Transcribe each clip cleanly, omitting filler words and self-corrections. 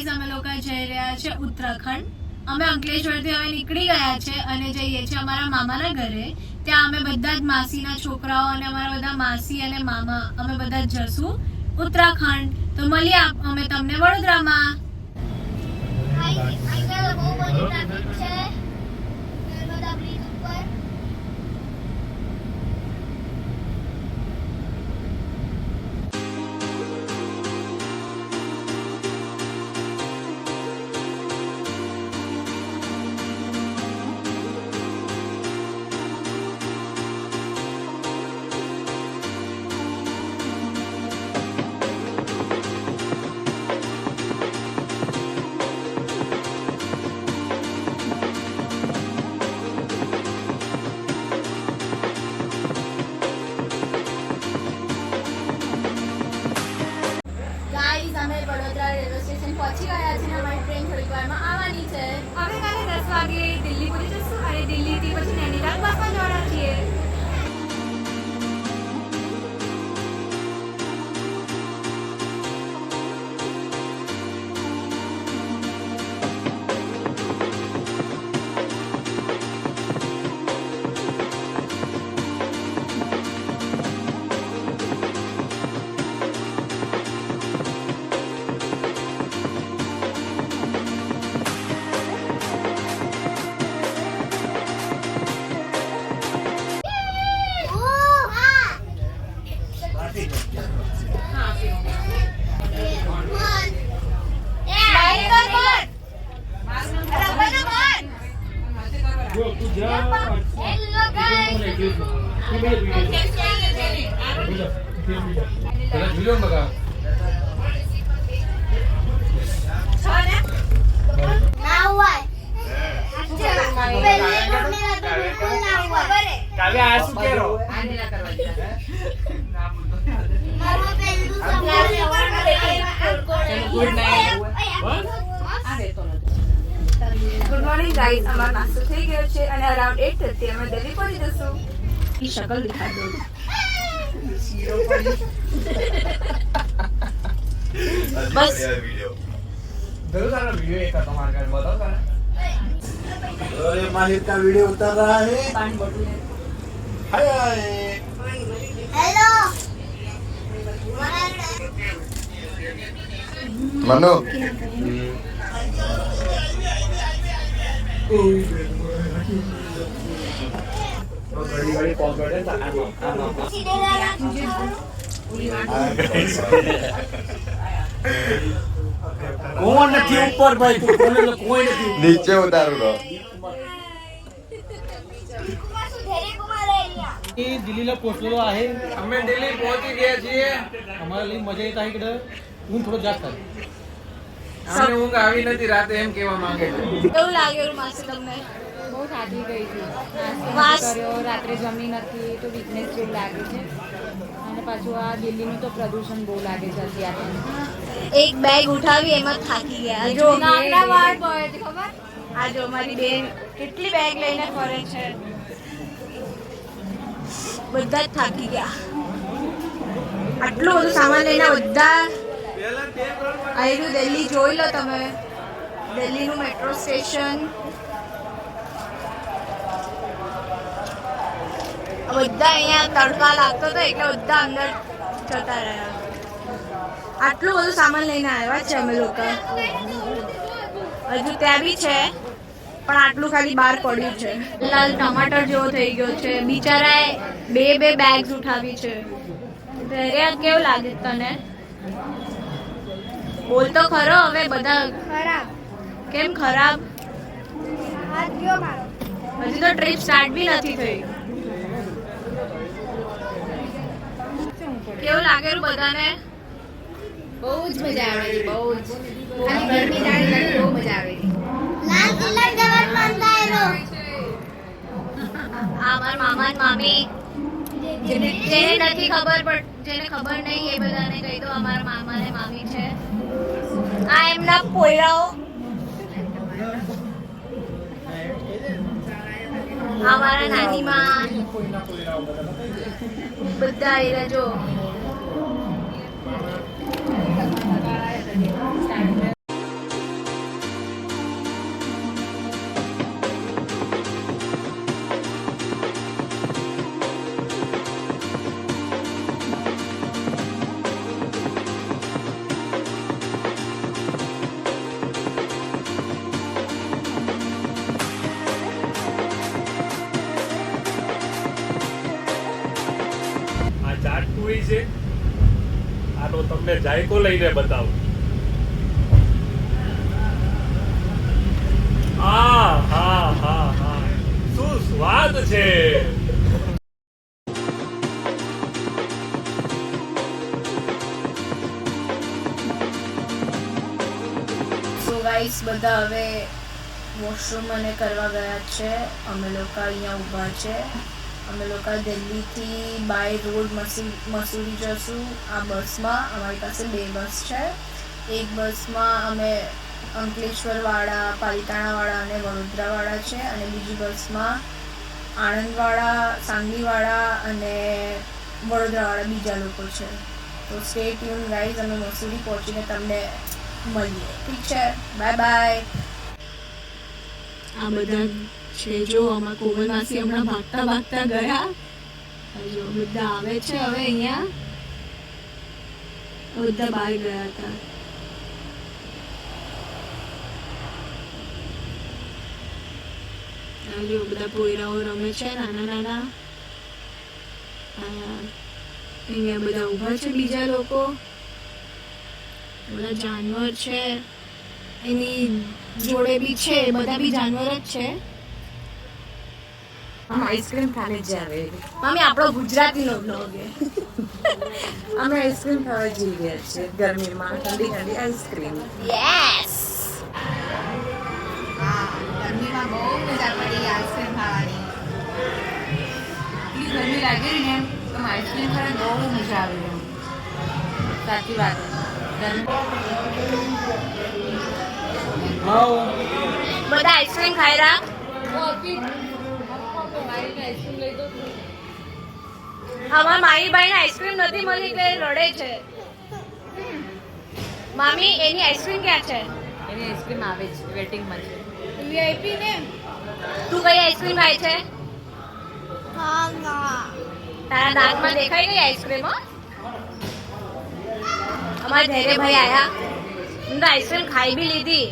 Guys અમે લોકો જઈ રહ્યા છે ઉત્તરાખંડ. અમે અંકલેશ્વરથી હવે નીકળી ગયા છે અને જઈએ છીએ અમારા મામાના ઘરે. ત્યાં અમે બધા જ માસીના છોકરાઓ અને અમારા બધા માસી અને મામા અમે બધા જ જશું ઉત્તરાખંડ. તો મળીએ અમે તમને વડોદરામાં. વડોદરા રેલવે સ્ટેશન પહોંચી ગયા છે. અમારી ટ્રેન થોડીક વારમાં આવવાની છે. અમે કાલે 10 વાગે દિલ્હી પહોંચી જશું અને દિલ્હીથી પછી નૈનીતાલ બસમાં જવાના છીએ. ગુડ મોર્નિંગ ગાઈઝ, અમારો નાસ્તો થઈ ગયો છે અને અરાઉન્ડ 8:30 અમે દિલ્હી પહોંચી જશું. ઈ શકલ દિખા દો. बस अरे माहिर का वीडियो उतर रहा है. हाय हेलो मनु घड़ी कॉल कर दे. કોણ નથી ઉપર ભાઈ? તું કોને કોઈ નથી. નીચે ઉતારું રો. दिल्लीला पोहोचलेलो आहे. અમે દિલ્હી પહોંચી ગયા છીએ. आम्हाला लई मजा येत आहे इकडं. ऊन थोडं जास्त आहे. અમને ઊંઘ આવી નથી રાતે એમ કહેવા માંગે છે. કેવું લાગ્યું માસી તમને? બહુ થાકી ગઈ છું. વાસ. નાસ્તો કર્યો, રાત્રે જમી નથી તો વીકનેસ જેવું લાગે છે. અને પાછું આ દિલ્હીનું તો પ્રદૂષણ બહુ લાગે છે અત્યારે. એક બેગ ઉઠાવી એમાં થાકી ગયા. જો નાના વાળ પડે છે ખબર? આ જો મારી બેન કેટલી બેગ લઈને ફરે છે. બધા જ થાકી ગયા. આટલું બધું સામાન લઈને બધા આવ્યું. દિલ્હી જોઈ લો તમે, દિલ્હીનું મેટ્રો સ્ટેશન. બધા અહીંયા તડકા લાગતો હતો એટલે બધા અંદર જતા રહ્યા. આટલું બધું સામાન લઈને આવ્યા છે અમે લોકો. હજુ ત્યાં બી છે પણ આટલું ખાલી બહાર પડ્યું છે. લાલ ટમાટર જેવો થઈ ગયો છે. બિચારાએ બે બેગ્સ ઉઠાવી છે. દરિયા કેવું લાગે તને? બોલ તો ખરો હવે. બધા खराब કેમ ખરાબ? हाथ क्यों मारो? હજી તો ટ્રીપ સ્ટાર્ટ બી નથી થઈ. કેવું લાગેલું બધાને? બહુ જ મજા આવેલી, બહુ જ. ખાલી ગરમી જાણી નથી, બહુ મજા આવેલી. लाल किला जवान मानता है रो. આ મારા મામા અને મામી જેને નથી ખબર પણ જેને ખબર નહીં એ બધાને કહી દો અમારા મામા ને મામી છે. આ એમના પોયરાઓ. આ મારા નાની માં. બધા એરા જો. આનો તમને જાયકો લઈને બતાવું. હા હા હા હા, શું સ્વાદ છે. સો ગાઈસ બધા હવે વોશરૂમ અને કરવા ગયા છે. અમે લોકો અહીંયા ઊભા છે. અમે લોકો દિલ્હીથી બાય રોડ મસૂરી જશું આ બસમાં. અમારી પાસે 2 બસ છે. એક બસમાં અમે અંકલેશ્વરવાળા, પાલિતાણાવાળા અને વડોદરાવાળા છે, અને બીજી બસમાં આણંદવાળા, સાંગલીવાળા અને વડોદરાવાળા બીજા લોકો છે. તો સ્ટે ટ્યુન ગાઈઝ. અમે મસૂરી પહોંચીને તમને મળીએ. ઠીક છે, બાય બાય. આ બધા છે જો અમારા કોમલ માસી હમણાં ભાગતા ભાગતા ગયા. જો બધા આવે છે હવે અહીંયા. બધા બહાર ગયા હતા. જો બધા પોયરાઓ રમે છે નાના નાના. અહીંયા બધા ઊભા છે બીજા લોકો. બધા જાનવર છે એની જોડે બી છે. બધા બી જાનવર જ છે. આઈસ્ક્રીમ ખાને જ આવે. મમ્મી આપણો ગુજરાતીનો બ્લોગ છે. અમે આઈસ્ક્રીમ ખાવા જઈ રહ્યા છીએ ગરમીમાં. ઠંડી ઠંડી આઈસ્ક્રીમ. યસ. ગરમીમાં બહુ મજા પડી આઈસ્ક્રીમ ખાવાની. એટલી ગરમી લાગી ને તો આઈસ્ક્રીમ ખાવાની બહુ મજા આવી. સાચી વાત. બધા આઈસ્ક્રીમ ખાઈ રહ્યા. અમારા માહીભાઈને આઈસ્ક્રીમ નથી મળી એટલે એ રડે છે. મામી એની આઈસ્ક્રીમ ક્યાં છે? એની આઈસ્ક્રીમ આવે છે, વેટિંગમાં છે. વીઆઈપી ને તું કઈ આઈસ્ક્રીમ ખાય છે? તારા દાંતમાં દેખાય ગઈ આઈસ્ક્રીમ? હો અમારા ધૈર્યભાઈ આયા. હું તો આઈસ્ક્રીમ ખાઈ બી લીધી.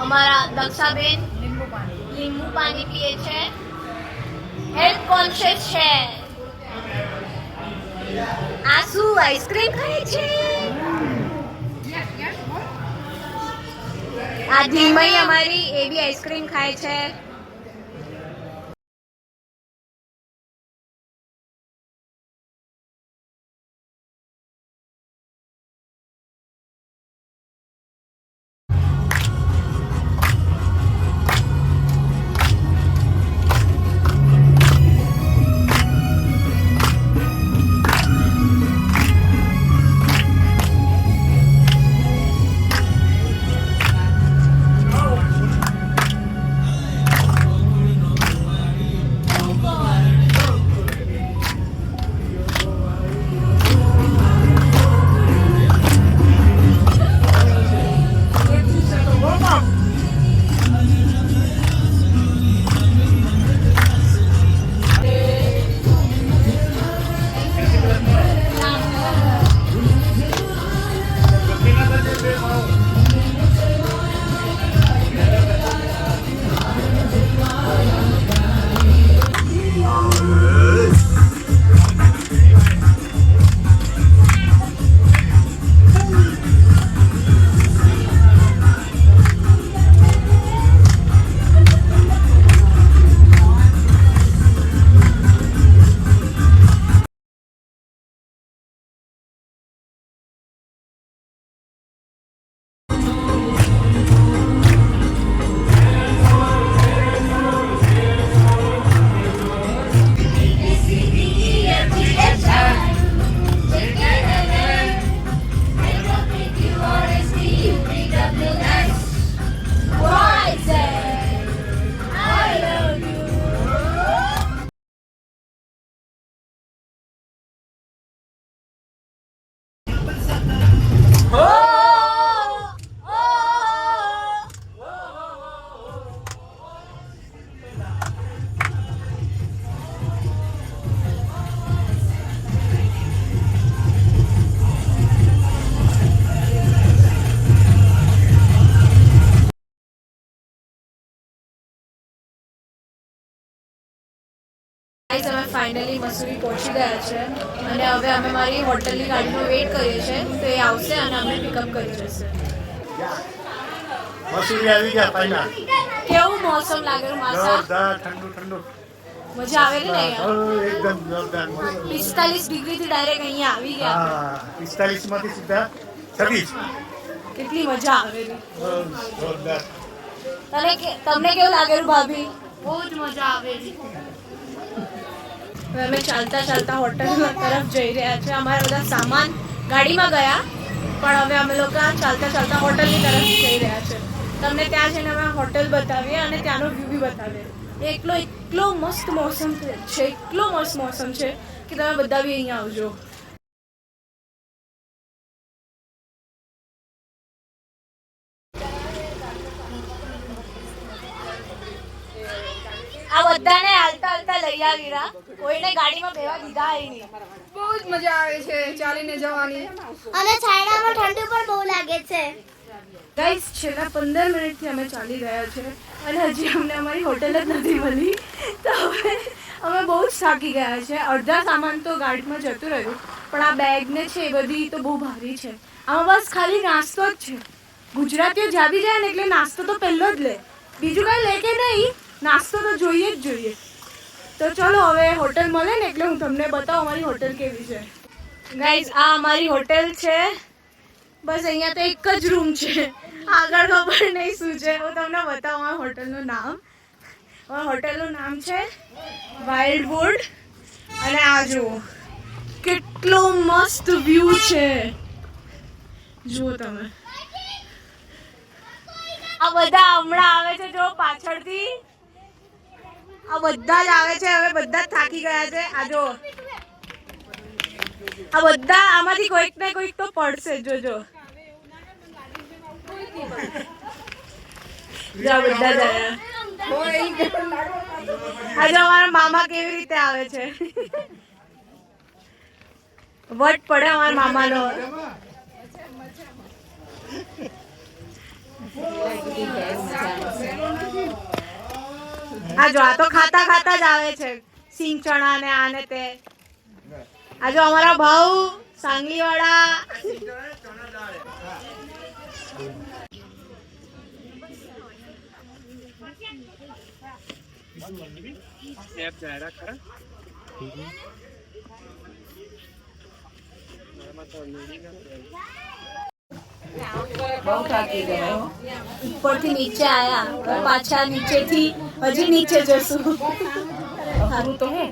અમારા દક્ષાબેન લીંબુ પાણી પીએ છે. હેલ્થ કોન્શિયસ છે. આ શું આઈસ્ક્રીમ ખાય છે? આ ધીમઈ અમારી એ બી આઈસ્ક્રીમ ખાય છે. ફાઇનલી મસૂરી પહોંચી ગયા છે અને હવે અમે મારી હોટલની ગાડીનો વેઇટ કરીએ છીએ તો એ આવશે અને અમને પિકઅપ કરી જશે. મસૂરી આવી ગયા ફાઇનલ. કેવું મોસમ લાગેલું માસા? જોરદાર ઠંડુ ઠંડુ. મજા આવેલી ને અહીંયા? એકદમ જોરદાર. 45 ડિગ્રીથી ડાયરેક્ટ અહીંયા આવી ગયા. હા 45 માંથી સીધા 26. કેટલી મજા આવેલી. જોરદાર. તમને કેવું લાગેલું ભાભી? બહુ જ મજા આવેલી. હવે અમે ચાલતા ચાલતા હોટલ તરફ જઈ રહ્યા છે. અમારા બધા સામાન ગાડીમાં ગયા પણ હવે અમે લોકો ચાલતા ચાલતા હોટલની તરફ જઈ રહ્યા છે. તમને ત્યાં જઈને અમે હોટલ બતાવીએ અને ત્યાંનો વ્યૂ બી બતાવીએ. એટલો મસ્ત મોસમ છે, એટલો મસ્ત મોસમ છે કે તમે બધા બી અહીંયા આવજો. આ બધાને હાલતા હાલતા લઈ આવીરા. કોઈને ગાડીમાં બેવા દીધા નહીં. બહુ જ મજા આવે છે ચાલીને જવાની. અને છાયડામાં ઠંડી પણ બહુ લાગે છે. ગાઈસ છેલ્લા 15 મિનિટથી અમે ચાલી રહ્યા છે અને હજી અમને અમારી હોટેલ જ નથી મળી. તો હવે અમે બહુ જ થાકી ગયા છે. અડધા સામાન તો ગાડીમાં જતું રહ્યું પણ આ બેગ ને છે એ બધી તો બહુ ભારી છે. આમાં બસ ખાલી નાસ્તો જ છે. ગુજરાતીઓ જ્યાં બી જાય ને એટલે નાસ્તો તો પહેલો જ લે, બીજું કાંઈ લે કે નહીં, નાસ્તો તો જોઈએ જ જોઈએ. તો ચલો હવે હોટલ મળે ને એટલે હું તમને બતાવું અમારી હોટલ કેવી છે. ગાઈસ આ અમારી હોટેલ છે. બસ અહીંયા તો એક જ રૂમ છે, આગળ ખબર નહીં શું છે. હું તમને બતાવું અમારા હોટલનું નામ. અમારા હોટલનું નામ છે વાઇલ્ડવુડ અને આ જુઓ કેટલો મસ્ત વ્યૂ છે. જુઓ તમે, આ બધા હમણાં આવે છે જો પાછળથી. આ બધા જ આવે છે. હવે બધા જ થાકી ગયા છે. આ જો આ બધા આમાંથી કોઈક ને કોઈક તો પડશે. જોજો જા બધા જ આવ્યા. આજે અમારા મામા કેવી રીતે આવે છે. વટ પડે અમારા મામાનો. આ જો આ તો ખાતા ખાતા જ આવે છે. સિંગ ચણા ને આ ને તે. આ જો અમારા ભાવ સાંગલી વાળા. બહુ થાકી ગયા. ઉપરથી નીચે આયા પાછા નીચેથી હજી નીચે જશું. સારું તો હે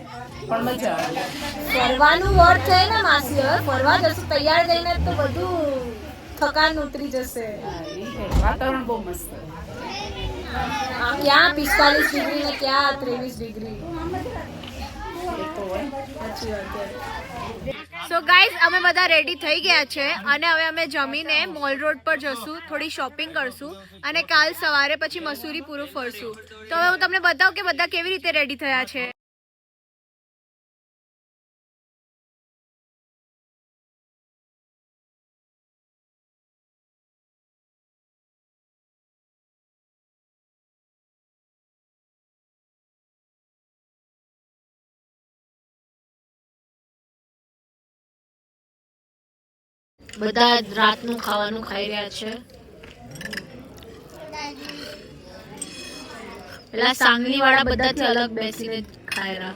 પણ મજા આવે. ફરવાનું વર્થ છે ને માસી. હવે ફરવા જશું તૈયાર થઈને તો બધું થકાન ઉતરી જશે. વાતાવરણ બહુ મસ્ત. ક્યાં 45 ડિગ્રી ને ક્યાં 23 ડિગ્રી. સો ગાઈઝ અમે બધા રેડી થઈ ગયા છે અને હવે અમે જમીને મોલ રોડ પર જશું, થોડી શોપિંગ કરશું અને કાલ સવારે પછી મસૂરી પૂરું ફરશું. તો હવે હું તમને બતાવું કે બધા કેવી રીતે રેડી થયા છે. બધા રાતનું ખાવાનું ખાઈ રહ્યા છે. પેલા સાંગલી વાળા બધાથી અલગ બેસીને ખાઈ રહ્યા.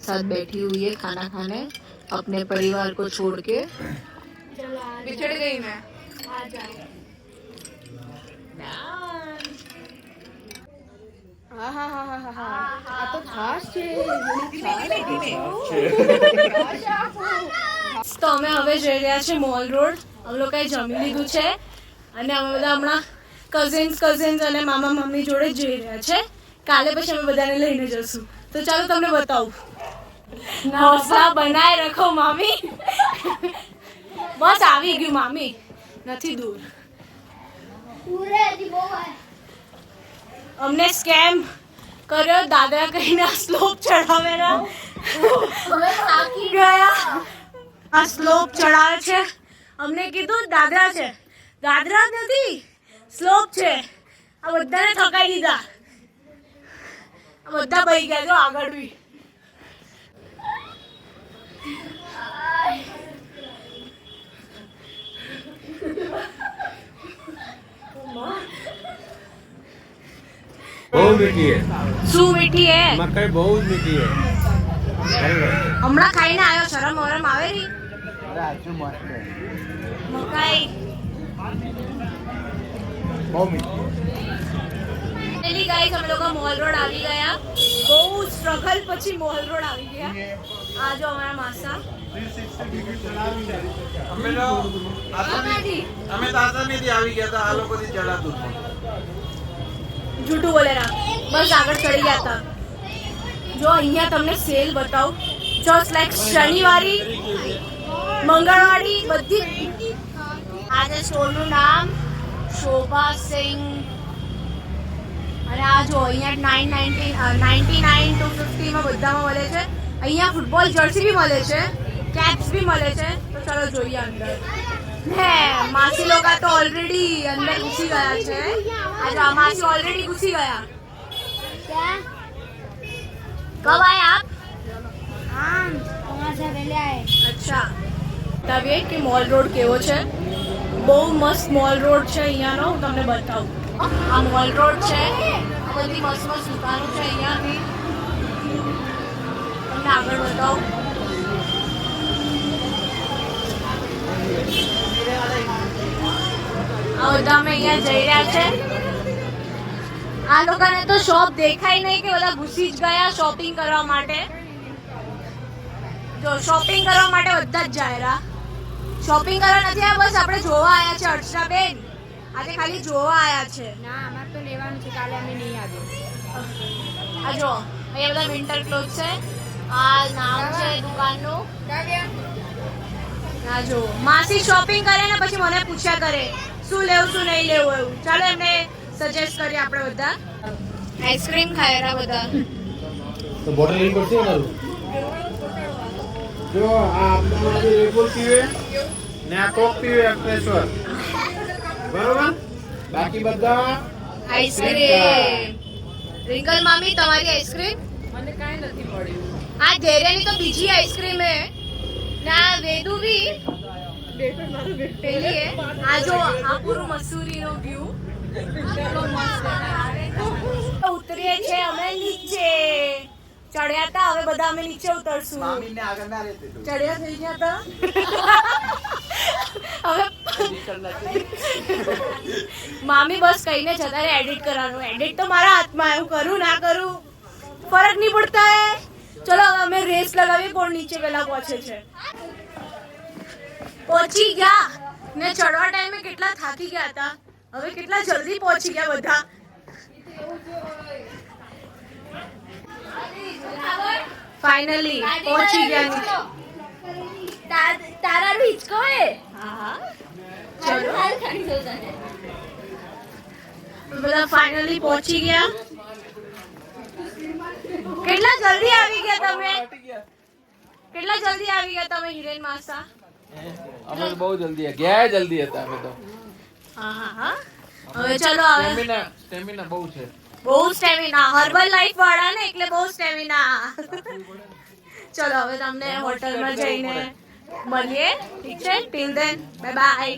साथ बैठी हुई है खाना खाने अपने परिवार को छोड़ के. बिछड़ गई मैं. આ તો ખાસ છે. તો અમે હવે જઈ રહ્યા છે મોલ રોડ. અમે લોકોએ જમી લીધું છે અને અમે બધા હમણાં કઝિન્સ અને મામા મમ્મી જોડે જઈ રહ્યા છે. કાલે પછી અમે બધાને લઈને જશું. તો ચાલો તમને બતાવું. હૌસલા બનાય રખો મામી. બસ આવી ગયું મામી, નથી દૂર. અમને સ્કેમ કર્યો દાદા કહીને સ્લોપ ચડાવેલા. હવે થાકી ગયા. આ સ્લોપ ચડાવે છે અમને કીધું દાદરા છે, દાદરા નથી, સ્લોપ છે. આ બધાને થકાઈ દીધા, આ બધા બહી ગયા જો આગળ બી. બહુ મીઠી હે. શું મીઠી હે? મકાઈ બહુ જ મીઠી હે. હમણાં ખાઈને આવ્યો, શરમ વરમ આવે રી. અરે આજુ મસ્ત હે. મકાઈ બહુ મીઠી. પેલી ગાઈસ અમે લોકો મોલ રોડ આવી ગયા, બહુ સ્ટ્રગલ પછી મોલ રોડ આવી ગયા. આ જો અમારા માસા. અમે તો આસામીથી આવી ગયા હતા, આ લોકોથી ચડાતું હતું. જૂઠું બોલેરા, બસ આગળ ચડી ગયા હતા. જો અહીંયા તમને સેલ બતાવું, જસ્ટ લાઈક શનિવારી, મંગળવારી બધી. આજે સ્ટોરનું નામ શોભા સિંહ. અને આ જો અહીંયા 99 to 50 માં બધામાં મળે છે. અહીંયા ફૂટબોલ જર્સી બી મળે છે, કેપ્સ બી મળે છે. તો ચાલો જોઈએ અંદર. હે માસી લોકો તો ઓલરેડી અંદર ઘૂસી ગયા છે. આજે આ માસી ઓલરેડી ઘૂસી ગયા. क्या कब आए आप? हाँ वहाँ से पहले आए. અચ્છા, બતાવીએ કે મોલ રોડ કેવો છે. બહુ મસ્ત મોલ રોડ છે અહીંયાનો, હું તમને બતાવું. આ મોલ રોડ છે, આ બધી મસ્ત મસ્ત દુકાનો છે અહીંયાથી. તમને આગળ બતાવું. આ બધા અમે અહીંયા જઈ રહ્યા છે. આ લોકોને તો શોપ દેખાય નહીં કે બધા ઘૂસી જ ગયા શોપિંગ કરવા માટે. જો શોપિંગ કરવા માટે બધા જ જાય. શોપિંગ કરવા નથી આવ્યા, બસ આપણે જોવા આવ્યા છે. અર્ચના બેન આજે ખાલી જોવા આવ્યા છે. ના અમારે તો લેવાનું છે, કાલે અમે નહીં આવીએ. આ જો અહીંયા બધા વિન્ટર ક્લોથ છે. આ નામ છે દુકાનનું. આ જો માસી શોપિંગ કરે ને પછી મને પૂછ્યા કરે શું લેવું શું નહીં લેવું એવું. ચાલો એમને સજેસ્ટ કરીએ આપણે બધા. આઈસ્ક્રીમ ખાયરા બધા. તો બોટલ લેવી પડશે ને. જો આ આપણામાંથી રેગુલ પીવે ને આ કોક પીવે અક્ષેશ્વર, બરોબર. બાકી બધા આઈસ્ક્રીમ. રિંકલ મામી તમારી આઈસ્ક્રીમ. મને કાંઈ નથી મળ્યું. આ ધૈર્યની તો બીજી આઈસ્ક્રીમ હે ને આ વેદુ બી પેલી હે. આ જો આ પૂરું મસૂરીનો વ્યૂ ઉતરીએ છે અમે નીચે. ચડ્યા હતા, હવે બધા અમે નીચે ઉતરશું. મામીને આગળ ના રહેતી તું. ચડ્યા થઈ ગયા હતા હવે મામી બસ કહીને જતા રે એડિટ કરવાનું. એડિટ તો મારા હાથમાં, એવું કરું ના કરું ફરક નહીં પડતા હે. ચલો હવે અમે રેસ લગાવીએ કોણ નીચે પહેલા પહોંચે છે. પહોંચી ગયા ને ચડવા ટાઈમે કેટલા થાકી ગયા હતા, હવે કેટલા જલ્દી પહોંચી ગયા બધા. ફાઇનલી પહોંચી ગયા નીચે. तारा भी इसको है. હા ચલો બધા ફાઇનલી પહોંચી ગયા. કેટલા જલ્દી આવી ગયા તમે, કેટલા જલ્દી આવી ગયા તમે હિરેન માસા. અમે તો બહુ જલ્દી ગયા, જલ્દી હતા અમે તો. હા હા હા. હવે ચલો હવે સ્ટેમિના બહુ છે. બહુ સ્ટેમિના, હર્બલ લાઈફ વાળા ને એટલે બહુ સ્ટેમિના. ચલો હવે તમને હોટલમાં જઈને મળીએ, ઠીક છે. Till then bye bye.